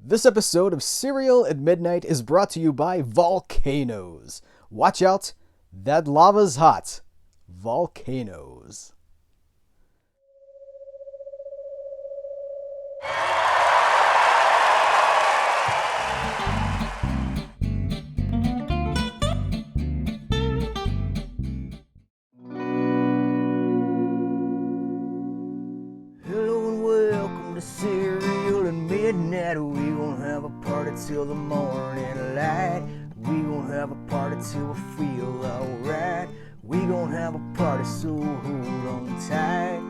This episode of Cereal at Midnight is brought to you by volcanoes. Watch out, that lava's hot. Volcanoes. Hello and welcome to Cereal at Midnight. We gon' have a party till the morning light. We gon' have a party till we feel alright. We gon' have a party, so hold on tight.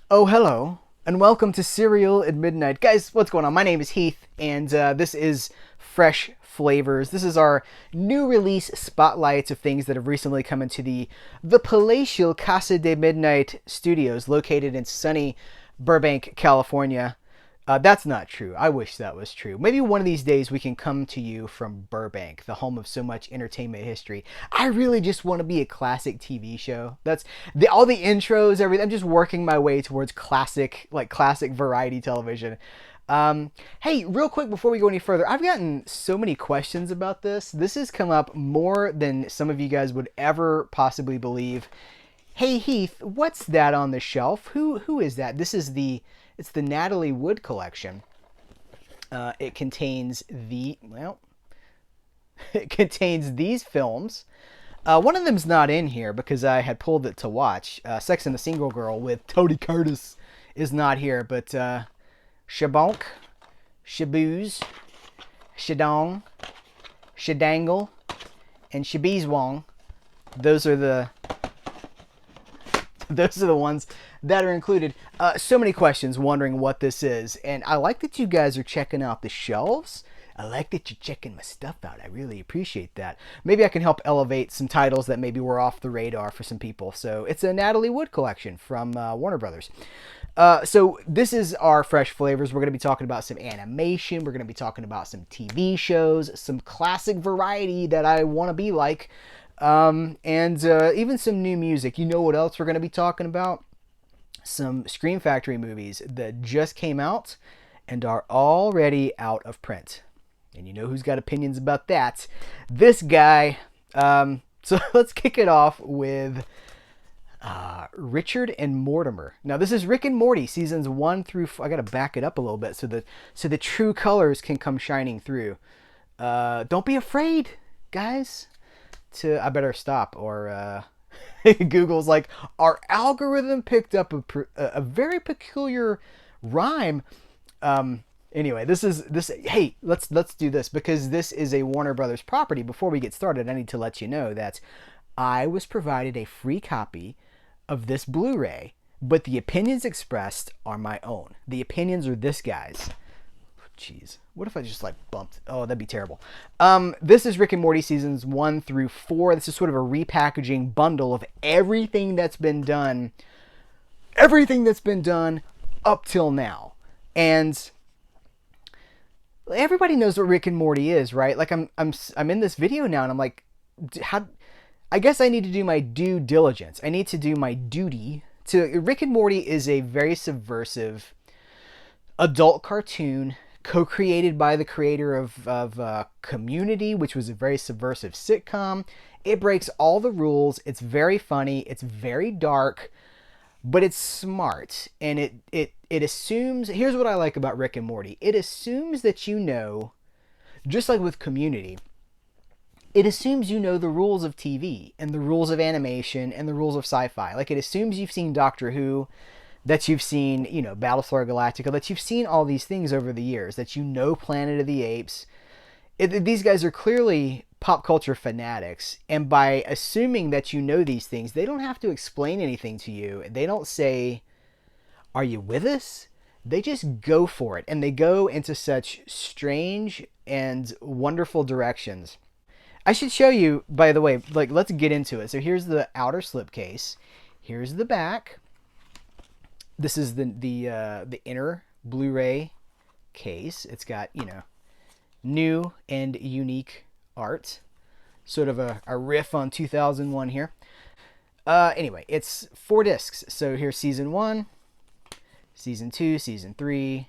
Oh, hello, and welcome to Cereal at Midnight. Guys, what's going on? My name is Heath, and this is Fresh Flavors. This is our new release spotlights of things that have recently come into the palatial Casa de Midnight studios located in sunny Burbank, California. That's not true. I wish that was true. Maybe one of these days we can come to you from Burbank, the home of so much entertainment history. I really just want to be a classic TV show. That's all the intros, everything. I'm just working my way towards classic variety television. Hey, real quick before we go any further, I've gotten so many questions about this. This has come up more than some of you guys would ever possibly believe. Hey Heath, what's that on the shelf? Who is that? It's the Natalie Wood collection. It contains it contains these films. One of them's not in here because I had pulled it to watch. Sex and the Single Girl with Tony Curtis is not here, but Shabonk, Shabooze, Shadong, Shadangle, and Shabeezwong. Those are the ones that are included. So many questions wondering what this is. And I like that you guys are checking out the shelves. I like that you're checking my stuff out. I really appreciate that. Maybe I can help elevate some titles that maybe were off the radar for some people. So it's a Natalie Wood collection from Warner Brothers. So this is our Fresh Flavors. We're going to be talking about some animation. We're going to be talking about some TV shows, some classic variety that I want to be like. And even some new music. You know what else we're going to be talking about? Some Scream Factory movies that just came out and are already out of print. And you know who's got opinions about that? This guy. So let's kick it off with Richard and Mortimer. Now this is Rick and Morty seasons 1 through. I gotta back it up a little bit so the true colors can come shining through. Don't be afraid, guys. I better stop or Google's like, our algorithm picked up a very peculiar rhyme. Anyway, hey, let's do this because this is a Warner Brothers property. Before we get started, I need to let you know that I was provided a free copy of this Blu-ray, but the opinions expressed are my own. The opinions are this guy's. Jeez, what if I just bumped? Oh, that'd be terrible. This is Rick and Morty seasons 1 through 4. This is sort of a repackaging bundle of everything that's been done up till now. And everybody knows what Rick and Morty is, right? Like I'm in this video now and I'm like, I guess I need to do my due diligence. I need to do my duty Rick and Morty is a very subversive adult cartoon co-created by the creator of Community, which was a very subversive sitcom. It breaks all the rules. It's very funny. It's very dark, but it's smart. And it assumes, here's what I like about Rick and Morty. It assumes that you know, just like with Community, it assumes you know the rules of TV and the rules of animation and the rules of sci-fi. Like it assumes you've seen Doctor Who, that you've seen, Battlestar Galactica, that you've seen all these things over the years, that you know Planet of the Apes. These guys are clearly pop culture fanatics, and by assuming that you know these things, they don't have to explain anything to you. They don't say, are you with us? They just go for it, and they go into such strange and wonderful directions. I should show you, by the way, let's get into it. So here's the outer slipcase. Here's the back. This is the inner Blu-ray case. It's got, new and unique art. Sort of a riff on 2001 here. Anyway, it's 4 discs. So here's season 1, season 2, season 3,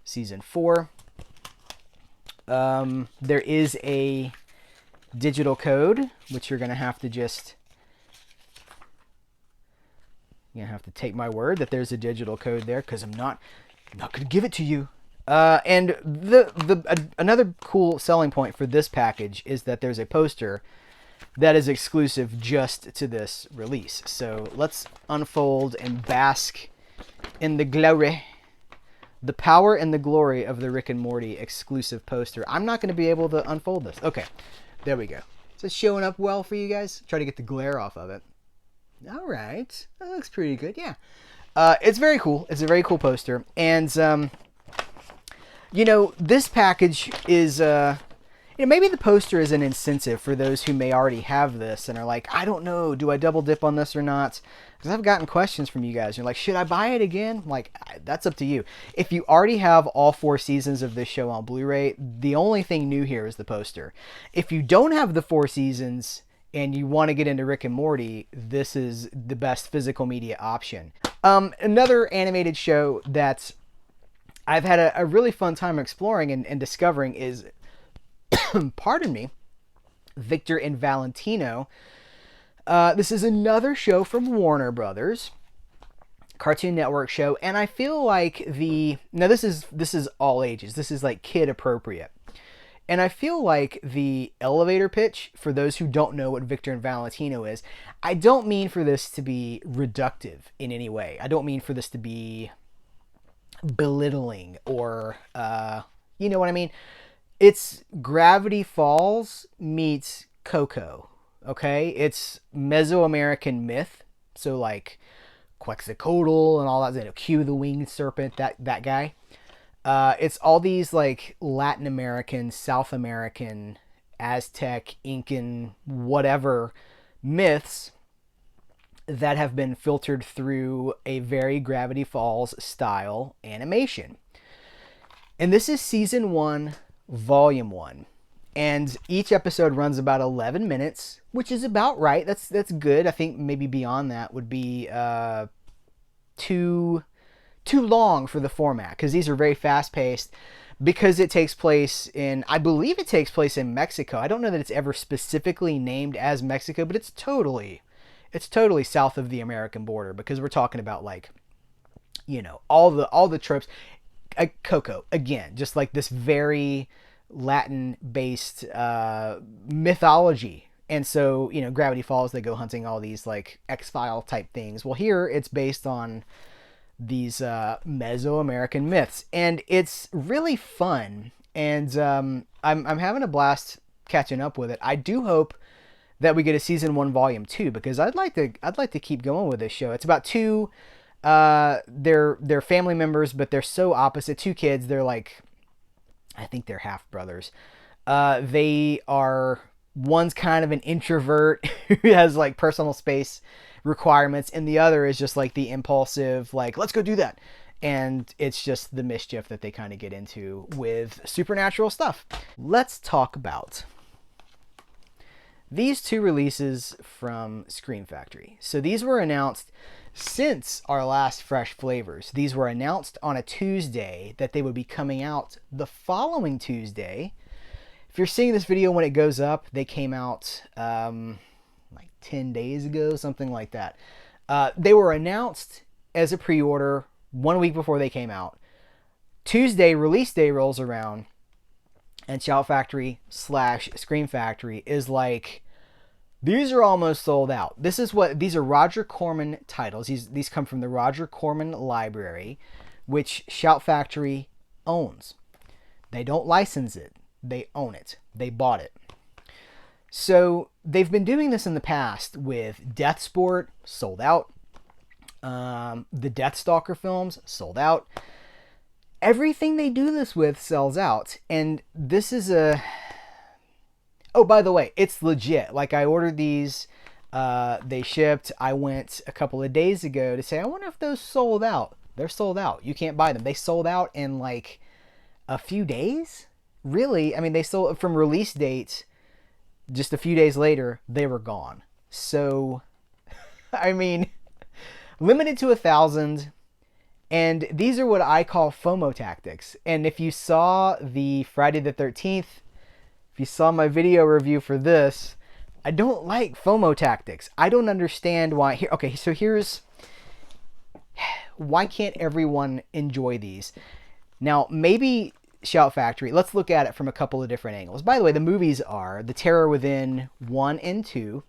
season 4. There is a digital code, which you're going to have to just... You're going to have to take my word that there's a digital code there, because I'm not going to give it to you. And another cool selling point for this package is that there's a poster that is exclusive just to this release. So let's unfold and bask in the glory, the power and the glory of the Rick and Morty exclusive poster. I'm not going to be able to unfold this. Okay, there we go. Is it showing up well for you guys? Try to get the glare off of it. All right, that looks pretty good. Yeah, it's very cool. It's a very cool poster, and you know, this package is, maybe the poster is an incentive for those who may already have this and are like, I don't know, do I double dip on this or not? Because I've gotten questions from you guys. You're like, should I buy it again? I'm like, that's up to you. If you already have all 4 seasons of this show on Blu-ray, the only thing new here is the poster. If you don't have the 4 seasons and you want to get into Rick and Morty, this is the best physical media option. Another animated show that's I've had a really fun time exploring and discovering is, pardon me, Victor and Valentino. This is another show from Warner Brothers, Cartoon Network show, and I feel like this is all ages. This is like kid appropriate. And I feel like the elevator pitch, for those who don't know what Victor and Valentino is, I don't mean for this to be reductive in any way. I don't mean for this to be belittling or you know what I mean. It's Gravity Falls meets Coco. Okay, it's Mesoamerican myth, so like Quetzalcoatl and all that, Q the winged serpent, that guy. It's all these like Latin American, South American, Aztec, Incan, whatever myths that have been filtered through a very Gravity Falls style animation. And this is season 1, volume 1. And each episode runs about 11 minutes, which is about right. That's good. I think maybe beyond that would be too long for the format, because these are very fast paced, because it takes place I believe it takes place in Mexico. I don't know that it's ever specifically named as Mexico, but it's totally south of the American border, because we're talking about, like, you know, all the tropes. Coco, again, just like this very Latin based mythology. And so, you know, Gravity Falls, they go hunting all these like X-File type things. Well, here it's based on these Mesoamerican myths, and it's really fun, and I'm having a blast catching up with it. I do hope that we get a season 1 volume 2, because I'd like to keep going with this show. It's about 2 they're family members, but they're so opposite. 2 kids, they're like, I think they're half brothers. They are, one's kind of an introvert who has like personal space requirements, and the other is just like the impulsive, like, let's go do that. And it's just the mischief that they kind of get into with supernatural stuff. Let's talk about these 2 releases from Scream Factory. So these were announced since our last Fresh Flavors. These were announced on a Tuesday that they would be coming out the following Tuesday. If you're seeing this video when it goes up, they came out like 10 days ago, something like that. They were announced as a pre-order 1 week before they came out. Tuesday, release day rolls around, and Shout Factory / Scream Factory is like, these are almost sold out. These are Roger Corman titles. These come from the Roger Corman library, which Shout Factory owns. They don't license it. They own it. They bought it. So they've been doing this in the past with Death Sport, sold out. The Deathstalker films, sold out. Everything they do this with sells out. And this is oh, by the way, it's legit. Like, I ordered these. They shipped. I went a couple of days ago to say, I wonder if those sold out. They're sold out. You can't buy them. They sold out in like a few days. really, I mean, they sold from release dates. Just a few days later, they were gone. So, I mean, limited to 1,000. And these are what I call FOMO tactics. And if you saw the Friday the 13th, if you saw my video review for this, I don't like FOMO tactics. I don't understand why. Here, okay, so here's why can't everyone enjoy these? Now, maybe Shout Factory, let's look at it from a couple of different angles. By the way, the movies are The Terror Within 1 and 2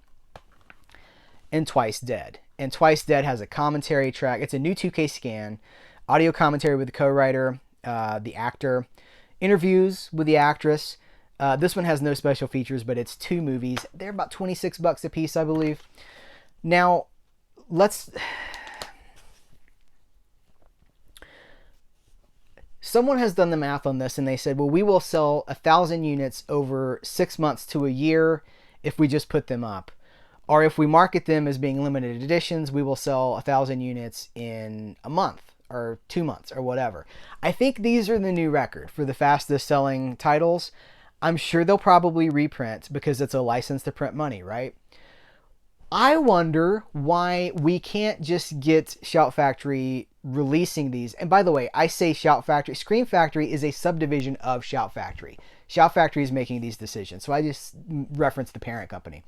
and Twice Dead. And Twice Dead has a commentary track. It's a new 2K scan, audio commentary with the co-writer, the actor, interviews with the actress. This one has no special features, but it's 2 movies. They're about $26 a piece, I believe. Now, someone has done the math on this, and they said, well, we will sell 1,000 units over 6 months to a year if we just put them up. Or if we market them as being limited editions, we will sell 1,000 units in a month or 2 months or whatever. I think these are the new record for the fastest selling titles. I'm sure they'll probably reprint because it's a license to print money, right? I wonder why we can't just get Shout Factory releasing these. And by the way, I say Shout Factory. Scream Factory is a subdivision of Shout Factory. Shout Factory is making these decisions. So I just reference the parent company.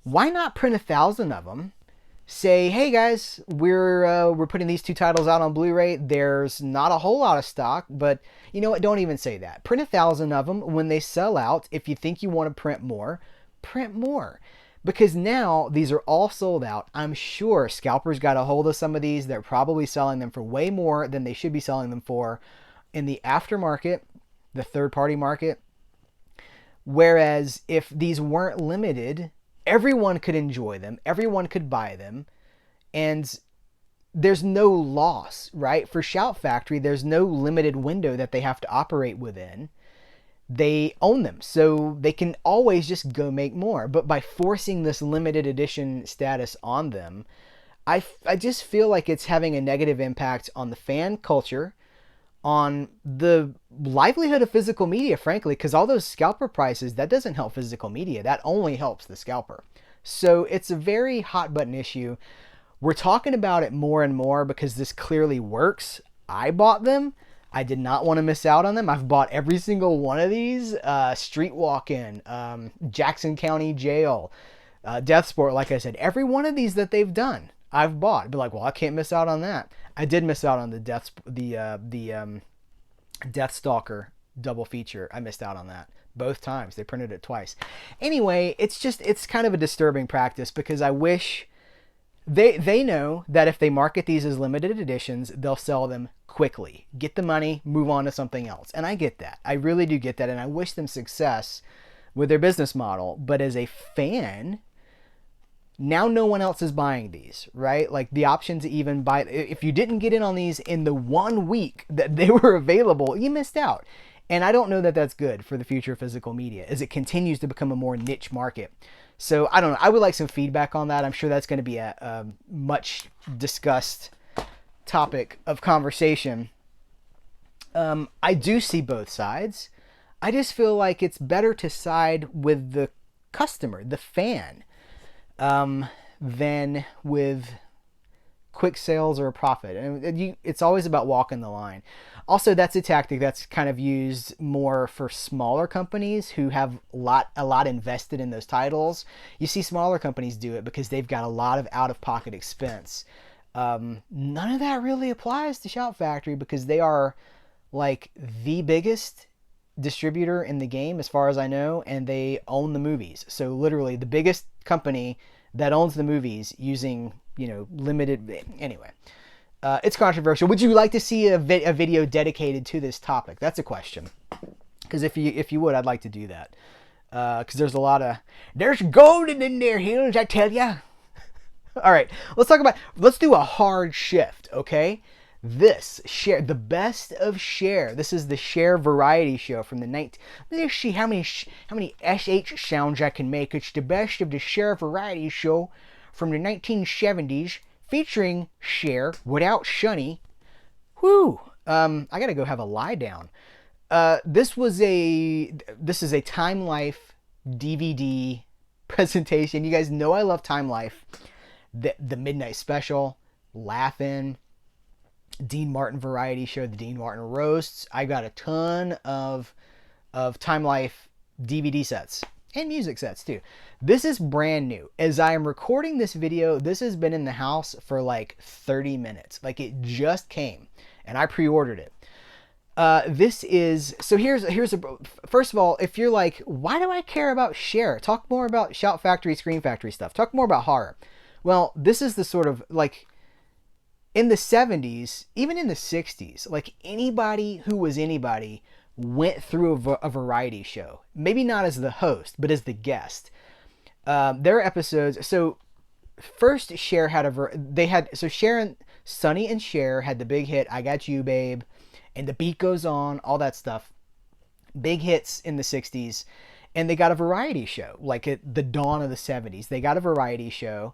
Why not print 1,000 of them? Say, hey guys, we're putting these 2 titles out on Blu-ray. There's not a whole lot of stock, but you know what? Don't even say that. Print 1,000 of them. When they sell out, if you think you want to print more, print more. Because now these are all sold out. I'm sure scalpers got a hold of some of these. They're probably selling them for way more than they should be selling them for in the aftermarket, the third-party market. Whereas if these weren't limited, everyone could enjoy them, everyone could buy them, and there's no loss, right? For Shout Factory, there's no limited window that they have to operate within. They own them, so they can always just go make more. But by forcing this limited edition status on them, I just feel like it's having a negative impact on the fan culture, on the livelihood of physical media, frankly, because all those scalper prices, that doesn't help physical media. That only helps the scalper. So it's a very hot button issue. We're talking about it more and more because this clearly works. I bought them. I did not want to miss out on them. I've bought every single one of these. Street Walk-In, Jackson County Jail, Death Sport, like I said. Every one of these that they've done, I've bought. Be like, well, I can't miss out on that. I did miss out on the Deathstalker double feature. I missed out on that both times. They printed it twice. Anyway, it's kind of a disturbing practice because I wish they know that if they market these as limited editions, they'll sell them quickly. Get the money, move on to something else. And I get that. I really do get that. And I wish them success with their business model. But as a fan, now no one else is buying these, right? Like the option to even buy, if you didn't get in on these in the 1 week that they were available, you missed out. And I don't know that that's good for the future of physical media as it continues to become a more niche market. So I don't know. I would like some feedback on that. I'm sure that's going to be a much discussed topic of conversation. I do see both sides. I just feel like it's better to side with the customer, the fan, than with quick sales or a profit. And it's always about walking the line. Also, that's a tactic that's kind of used more for smaller companies who have a lot invested in those titles. You see smaller companies do it because they've got a lot of out-of-pocket expense. None of that really applies to Shout Factory because they are like the biggest distributor in the game as far as I know, and they own the movies. So literally the biggest company that owns the movies using, limited. Anyway, it's controversial. Would you like to see a video dedicated to this topic? That's a question. Because if you would, I'd like to do that. Because there's gold in their hills, I tell ya. All right, let's do a hard shift, okay? The best of Cher. This is the Cher variety show from the night. Let's see how many SH sounds I can make. It's the best of the Cher variety show from the 1970s, featuring Cher without Shunny. Whew. I gotta go have a lie down. This is a Time Life DVD presentation. You guys know I love Time Life. The Midnight Special, Laugh-In, Dean Martin Variety Show, the Dean Martin Roasts. I got a ton of Time Life DVD sets and music sets too. This is brand new. As I am recording this video, this has been in the house for like 30 minutes. Like it just came and I pre-ordered it. This is, so here's first of all, if you're like, why do I care about Cher? Talk more about Shout Factory, Scream Factory stuff. Talk more about horror. Well, this is the sort of like, in the 70s, even in the 60s, like anybody who was anybody went through a variety show. Maybe not as the host, but as the guest. There are episodes. So first, Cher had Cher and Sonny and Cher had the big hit "I Got You, Babe," and "The Beat Goes On," all that stuff. Big hits in the 60s, and they got a variety show. Like at the dawn of the 70s, they got a variety show.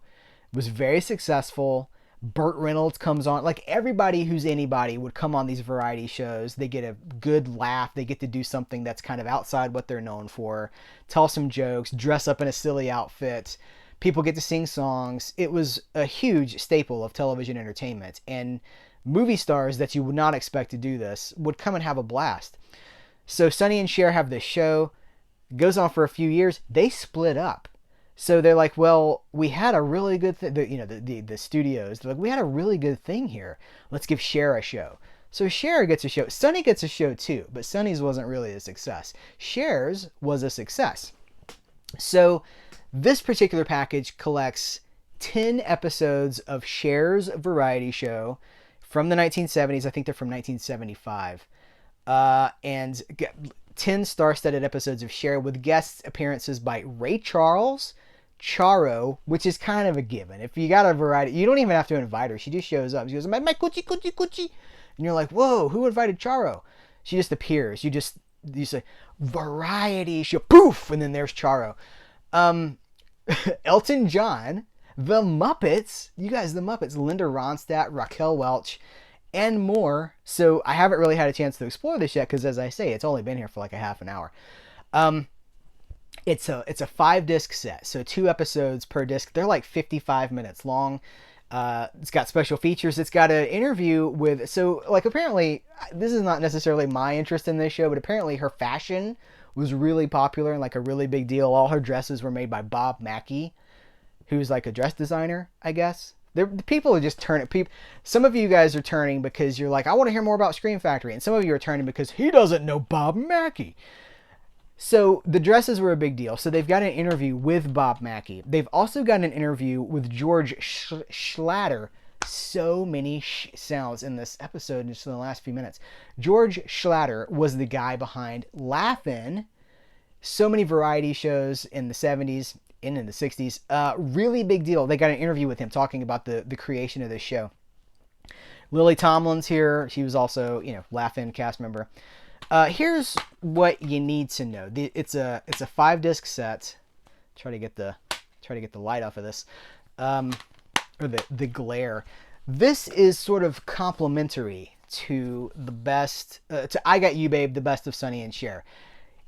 It was very successful. Burt Reynolds comes on. Like everybody who's anybody would come on these variety shows. They get a good laugh. They get to do something that's kind of outside what they're known for. Tell some jokes. Dress up in a silly outfit. People get to sing songs. It was a huge staple of television entertainment. And movie stars that you would not expect to do this would come and have a blast. So Sonny and Cher have this show. It goes on for a few years. They split up. So they're like, well, we had a really good thing. The studios, they're like, we had a really good thing here. Let's give Cher a show. So Cher gets a show. Sonny gets a show too, but Sonny's wasn't really a success. Cher's was a success. So this particular package collects 10 episodes of Cher's variety show from the 1970s. I think they're from 1975. And 10 star-studded episodes of Cher with guest appearances by Ray Charles, Charo, which is kind of a given. If you got a variety, you don't even have to invite her. She just shows up. She goes, my coochie, coochie, coochie. And you're like, whoa, who invited Charo? She just appears. You say, variety show, poof, and then there's Charo. Elton John, The Muppets, you guys, The Muppets, Linda Ronstadt, Raquel Welch, and more. So I haven't really had a chance to explore this yet because, as I say, it's only been here for like a half an hour. It's a 5-disc set, so 2 episodes per disc. They're like 55 minutes long. It's got special features. It's got an interview with, so like apparently, this is not necessarily my interest in this show, but apparently her fashion was really popular and like a really big deal. All her dresses were made by Bob Mackie, who's like a dress designer, I guess. People are just turning. Some of you guys are turning because you're like, I want to hear more about Scream Factory, and some of you are turning because he doesn't know Bob Mackie. So the dresses were a big deal. So they've got an interview with Bob Mackie. They've also got an interview with George Schlatter. So many sounds in this episode just in the last few minutes. George Schlatter was the guy behind Laugh-In. So many variety shows in the 70s and in the 60s. Really big deal. They got an interview with him talking about the creation of this show. Lily Tomlin's here. She was also, Laugh-In cast member. Here's what you need to know. It's a 5-disc set. Try to get the light off of this, or the glare. This is sort of complementary to the best to "I Got You, Babe," the best of Sonny and Cher.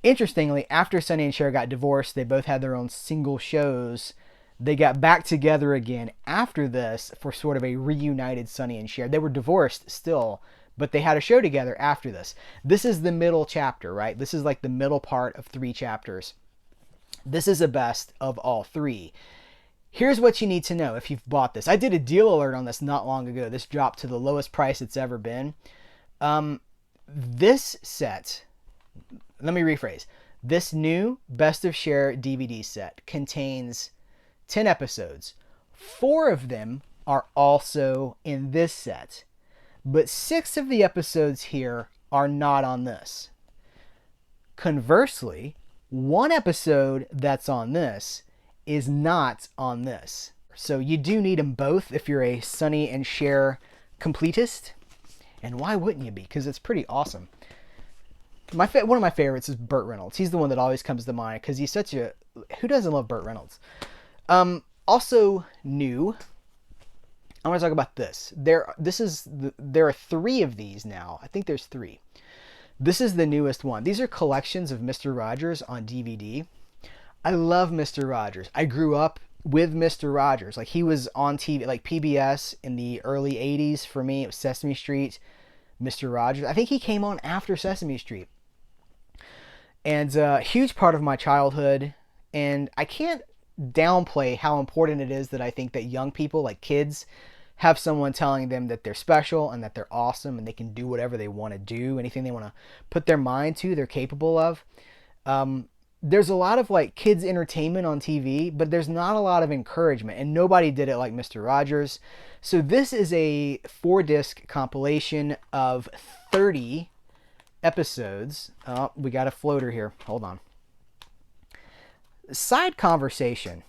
Interestingly, after Sonny and Cher got divorced, they both had their own single shows. They got back together again after this for sort of a reunited Sonny and Cher. They were divorced still, but they had a show together after this. This is the middle chapter, right? This is like the middle part of 3 chapters. This is the best of all 3. Here's what you need to know if you've bought this. I did a deal alert on this not long ago. This dropped to the lowest price it's ever been. This set, let me rephrase. This new Best of Cher DVD set contains 10 episodes. 4 of them are also in this set. But 6 of the episodes here are not on this. Conversely, 1 episode that's on this is not on this. So you do need them both if you're a Sonny and Cher completist. And why wouldn't you be? Because it's pretty awesome. One of my favorites is Burt Reynolds. He's the one that always comes to mind because he's such a... Who doesn't love Burt Reynolds? Also new... I want to talk about this. There are 3 of these now. I think there's 3. This is the newest one. These are collections of Mr. Rogers on DVD. I love Mr. Rogers. I grew up with Mr. Rogers. Like, he was on TV, like PBS in the early 80s. For me, it was Sesame Street, Mr. Rogers. I think he came on after Sesame Street. And a huge part of my childhood. And I can't downplay how important it is that I think that young people, like kids, have someone telling them that they're special and that they're awesome and they can do whatever they want to do. Anything they want to put their mind to, they're capable of. There's a lot of like kids entertainment on TV, but there's not a lot of encouragement, and nobody did it like Mr. Rogers. So this is a 4-disc compilation of 30 episodes. Oh, we got a floater here. Hold on. Side conversation.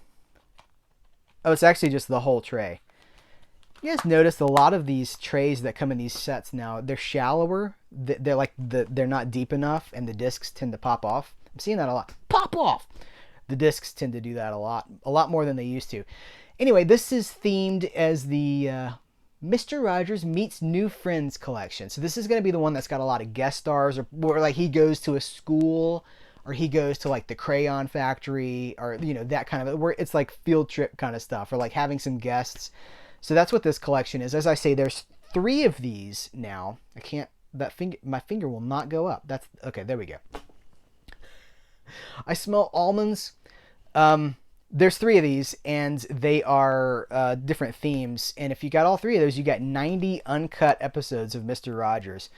Oh, it's actually just the whole tray. You guys notice a lot of these trays that come in these sets now, they're shallower. They're not deep enough, and the discs tend to pop off. I'm seeing that a lot. Pop off! The discs tend to do that a lot more than they used to. Anyway, this is themed as the Mr. Rogers Meets New Friends collection. So this is going to be the one that's got a lot of guest stars, or like he goes to a school, or he goes to like the crayon factory, or that kind of, where it's like field trip kind of stuff, or like having some guests. So that's what this collection is. As I say, there's 3 of these now. My finger will not go up. That's okay. There we go. I smell almonds. There's 3 of these, and they are different themes. And if you got all 3 of those, you got 90 uncut episodes of Mr. Rogers.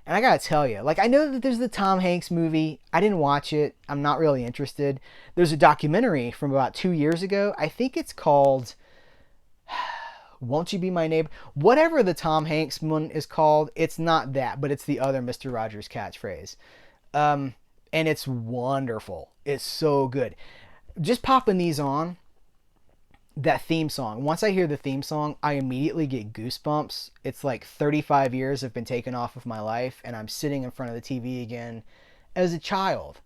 And I gotta tell you, like, I know that there's the Tom Hanks movie. I didn't watch it. I'm not really interested. There's a documentary from about 2 years ago. I think it's called Won't You Be My Neighbor? Whatever the Tom Hanks one is called, it's not that, but it's the other Mr. Rogers catchphrase. And it's wonderful. It's so good. Just popping these on, that theme song. Once I hear the theme song, I immediately get goosebumps. It's like 35 years have been taken off of my life, and I'm sitting in front of the TV again as a child.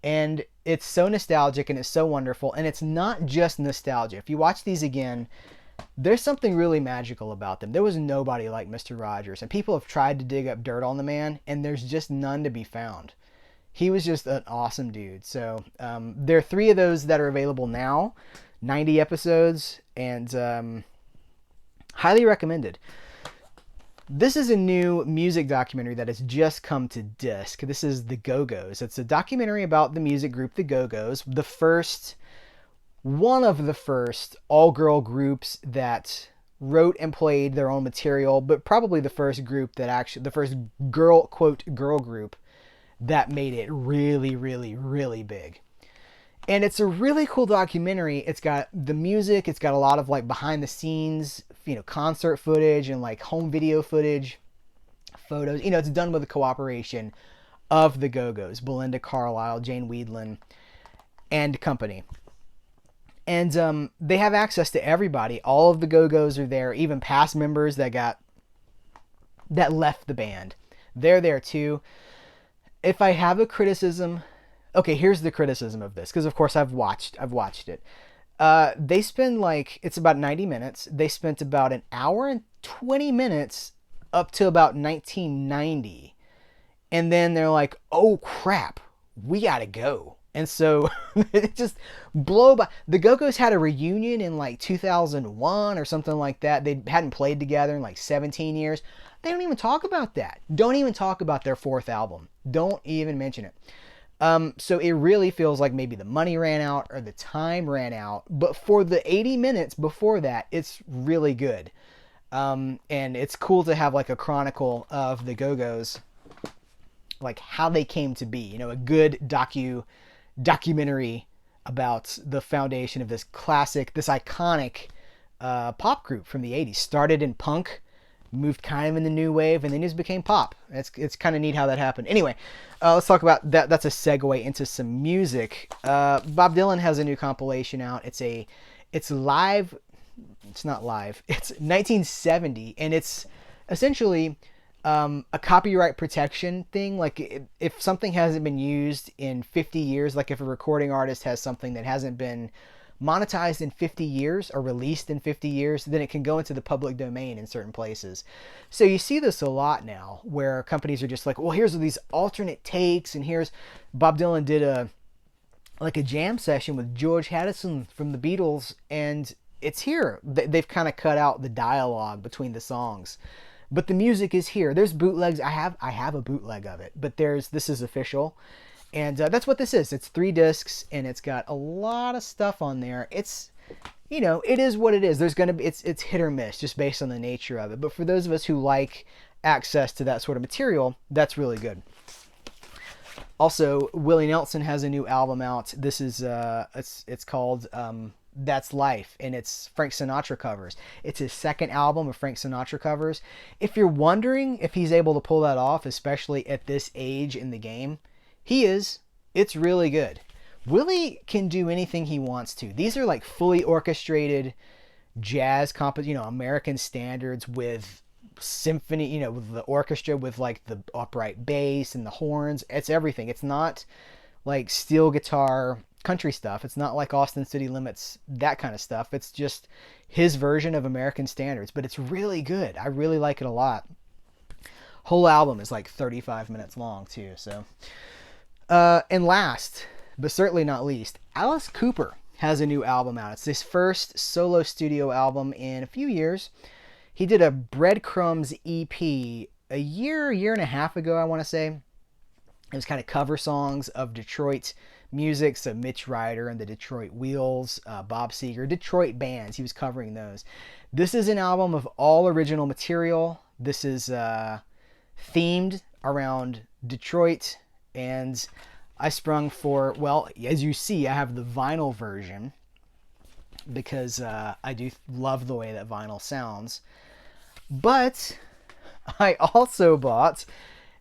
And it's so nostalgic, and it's so wonderful. And it's not just nostalgia. If you watch these again, there's something really magical about them. There was nobody like Mr. Rogers, and people have tried to dig up dirt on the man, and there's just none to be found. He was just an awesome dude. So there are 3 of those that are available now, 90 episodes, and highly recommended. This is a new music documentary that has just come to disc. This is the Go-Gos. It's a documentary about the music group the Go-Gos, one of the first all-girl groups that wrote and played their own material, but probably the first girl group that made it really, really, really big. And it's a really cool documentary. It's got the music, it's got a lot of like behind the scenes, concert footage and like home video footage, photos. It's done with the cooperation of the Go-Gos, Belinda Carlisle, Jane Weedland, and company. And they have access to everybody. All of the Go-Gos are there, even past members that left the band. They're there too. If I have a criticism, okay, here's the criticism of this, because of course I've watched it. They spend it's about 90 minutes. They spent about an hour and 20 minutes up to about 1990. And then they're like, oh crap, we gotta go. And so it just blow by. The Go-Gos had a reunion in 2001 or something like that. They hadn't played together in 17 years. They don't even talk about that. Don't even talk about their 4th album. Don't even mention it. So it really feels like maybe the money ran out or the time ran out. But for the 80 minutes before that, it's really good. And it's cool to have a chronicle of the Go-Gos, how they came to be. A good documentary about the foundation of this classic, this iconic pop group from the 80s. Started in punk, moved kind of in the new wave, and then just became pop. It's kind of neat how that happened. Anyway, let's talk about that. That's a segue into some music. Bob Dylan has a new compilation out. It's live. It's not live. It's 1970, and it's essentially a copyright protection thing. If something hasn't been used in 50 years, if a recording artist has something that hasn't been monetized in 50 years or released in 50 years, then it can go into the public domain in certain places. So you see this a lot now where companies are just like, well, here's these alternate takes, and here's Bob Dylan did a jam session with George Harrison from the Beatles, and it's here. They've kind of cut out the dialogue between the songs, but the music is here. There's bootlegs. I have a bootleg of it, but this is official. And that's what this is. It's 3 discs, and it's got a lot of stuff on there. It's, it is what it is. There's going to be, it's hit or miss just based on the nature of it. But for those of us who like access to that sort of material, that's really good. Also, Willie Nelson has a new album out. This is, it's called That's Life, and it's Frank Sinatra covers. It's his second album of Frank Sinatra covers. If you're wondering if he's able to pull that off, especially at this age in the game, he is. It's really good. Willie can do anything he wants to. These are like fully orchestrated jazz American standards with symphony, with the orchestra, with like the upright bass and the horns. It's everything. It's not like steel guitar country stuff. It's not like Austin City Limits, that kind of stuff. It's just his version of American standards, but it's really good. I really like it a lot. Whole album is like 35 minutes long too, so... and last, but certainly not least, Alice Cooper has a new album out. It's his first solo studio album in a few years. He did a Breadcrumbs EP a year and a half ago, I want to say. It was kind of cover songs of Detroit music, so Mitch Ryder and the Detroit Wheels, Bob Seger, Detroit bands. He was covering those. This is an album of all original material. This is themed around Detroit. And I sprung for, well, as you see, I have the vinyl version because I do love the way that vinyl sounds. But I also bought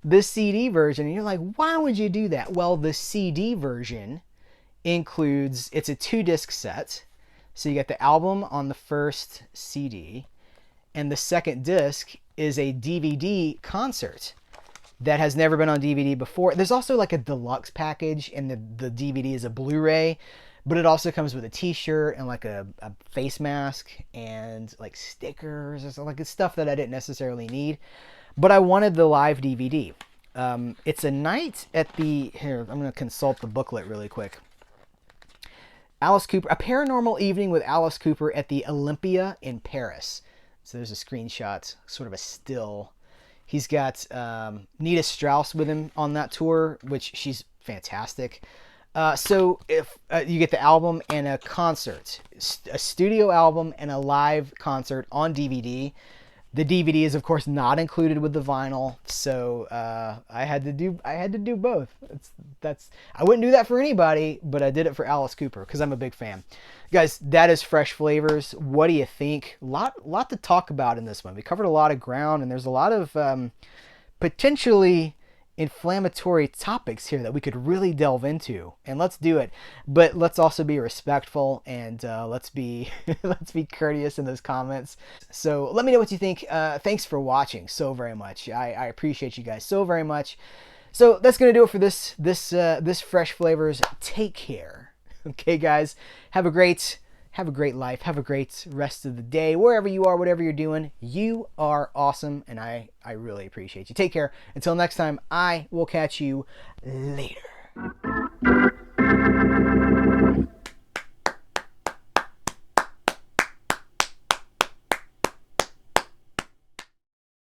the CD version. And you're like, why would you do that? Well, the CD version includes, it's a 2-disc set. So you get the album on the first CD, and the second disc is a DVD concert that has never been on DVD before. There's also like a deluxe package, and the DVD is a Blu-ray, but it also comes with a t-shirt and like a face mask and like stickers or something, like stuff that I didn't necessarily need. But I wanted the live DVD. It's a night at here, I'm going to consult the booklet really quick. Alice Cooper, a paranormal evening with Alice Cooper at the Olympia in Paris. So there's a screenshot, sort of a still. He's got Nita Strauss with him on that tour, which she's fantastic. So if you get the album and a concert, a studio album and a live concert on DVD. The DVD is of course not included with the vinyl, so I had to do both. I wouldn't do that for anybody, but I did it for Alice Cooper because I'm a big fan. Guys, that is Fresh Flavors. What do you think? Lot to talk about in this one. We covered a lot of ground, and there's a lot of potentially inflammatory topics here that we could really delve into, and let's do it. But let's also be respectful, and let's be courteous in those comments. So let me know what you think. Thanks for watching so very much. I appreciate you guys so very much. So that's gonna do it for this Fresh Flavors. Take care. Okay, guys. Have a great life. Have a great rest of the day. Wherever you are, whatever you're doing, you are awesome, and I really appreciate you. Take care. Until next time, I will catch you later.